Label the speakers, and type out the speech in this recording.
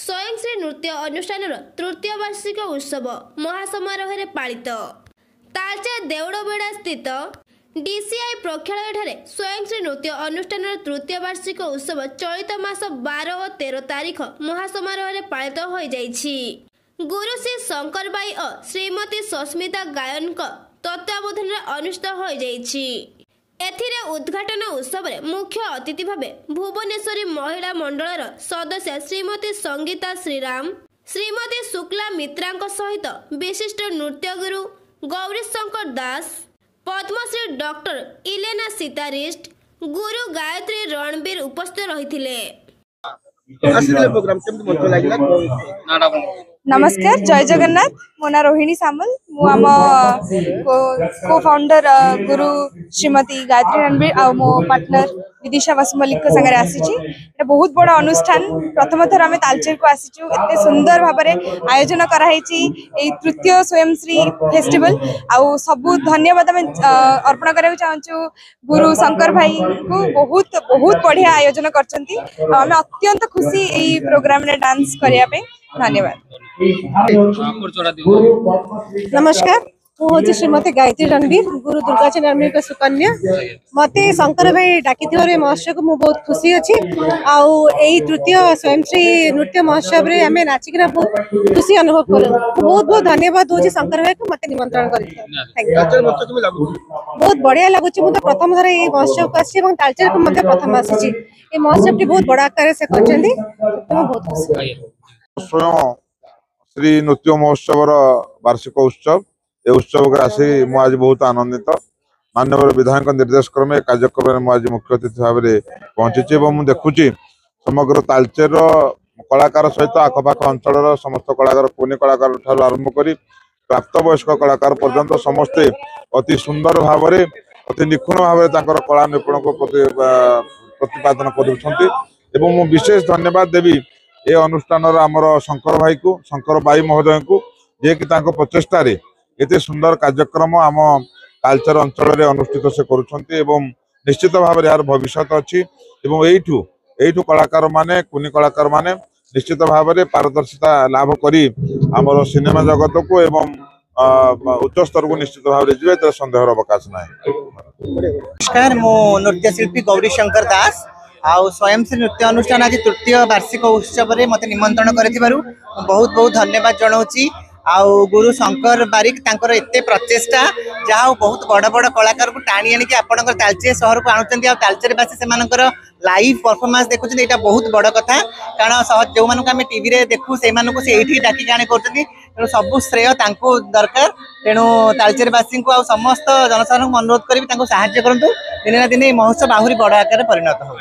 Speaker 1: स्वयंश्री नृत्य अनुष्ठान तृतीय वार्षिक उत्सव महासमारोह पालित तालचेर देउड़बेड़ा स्थित डीसीआई प्रेक्षालय स्वयंश्री नृत्य अनुष्ठान तृतीय वार्षिक उत्सव चलित मास 12 और 13 तारीख महासमारोह पालित हो जाइछि। गुरु श्री शंकर बाई और श्रीमती सस्मिता गायन तत्वावधान अनुष्ठित हो जाइछि। एथिरे उद्घाटन उत्सव में मुख्य अतिथि भाव भुवनेश्वरी महिला मंडल सदस्य श्रीमती संगीता श्रीराम, श्रीमती शुक्ला मित्रा सहित विशिष्ट नृत्य गुरु गौरी शंकर दास, पद्मश्री डॉक्टर इलेना सीतारिस्ट, गुरु गायत्री रणबीर उपस्थित रही।
Speaker 2: नमस्कार, जय जगन्नाथ। मो ना रोहिणी सामल। आम को फाउंडर गुरु श्रीमती गायत्री रणबीर आ मो पार्टनर विदिशा वसुमलिक संगे आसी। बहुत बड़ा अनुष्ठान प्रथम थर आम तालचेर को आसीचु। एते सुंदर भाव में आयोजन कराई तृतीय स्वयंश्री फेस्टिवल। आउ सबू धन्यवाद आम अर्पण करने चाहूँ गुरु शंकर भाई को। बहुत बहुत बढ़िया आयोजन करछंती। आम अत्यंत खुशी यही प्रोग्राम रे डांस करने। धन्यवाद।
Speaker 3: नमस्कार, मुझे श्रीमती गायत्री रणबीर, गुरु दुर्गाचरण रणबीर का सुकन्या। मत शंकर भाई डाकी महोत्सव को बहुत खुशी अच्छी। आई तृतीय स्वयंश्री नृत्य महोत्सव रे आम नाचिक बहुत खुशी अनुभव कर। बहुत बहुत धन्यवाद दूसरी शंकर भाई को मत निमंत्रण कर। बहुत बढ़िया लगुच। मुझे प्रथम थर ये महोत्सव को आसी तालचेर को प्रथम आसी। महोत्सव टी बहुत बड़ा आकार से कर बहुत खुशी।
Speaker 4: स्वयं श्री नृत्य महोत्सव वार्षिक उत्सव ए उत्सव के आसी आज बहुत आनंदित। माननीय विधायक निर्देश क्रमे कार्यक्रम में आज मुख्य अतिथि भाव में पहुंची। देखुची समग्र तालचेर कलाकार सहित आखपाख अंचल समस्त कलाकार पुनी कलाकार ठार आरंभ कर प्राप्त वयस्क कलाकार पर्यंत समस्ते अति सुंदर भाव में अति निखुण भाव में कला निपुण को प्रतिपादन कर विशेष धन्यवाद देवी ए अनुष्ठान आमर शंकर भाई को, शंकर बाई महोदय को, जे कि प्रचेषा एते सुंदर कार्यक्रम आम तालचेर अंचल अनुष्ठित से करुछंती। निश्चित भाव में यार भविष्य अच्छी। एठू कलाकार माने कुनी कलाकार माने निश्चित भाव में पारदर्शिता लाभ करी आमर सिनेमा जगत को एवं उच्च स्तर को निश्चित भाव में जीवे संदेह अवकाश ना।
Speaker 5: नमस्कार, मो नृत्य शिल्पी गौरी शंकर दास आउ स्वयंश्री नृत्य अनुष्ठान आज तृतीय वार्षिक उत्सव में मत निमंत्रण कर बहुत बहुत धन्यवाद जनाऊँगी। आउ गुरु शंकर बारिक तांकर एते प्रचेष्टा जहाँ बहुत बड़ बड़ कलाकार को टाणी आनिक आपंकर तालचेर सहर को आणुचंती। आ तालचेरवासी से लाइव परफॉर्मेंस देखुं। यहाँ बहुत बड़ कथा, कारण जो मानक आम टीवी रे देखू से ये डाकिक आने कर सबू श्रेय दरकार। तेणु तालचेरवासी को समस्त जनसाधारण को अनुरोध करी साहाय्य करूँ। दिने ना दिने महोत्सव आहरी बड़ आकार परिणत हो।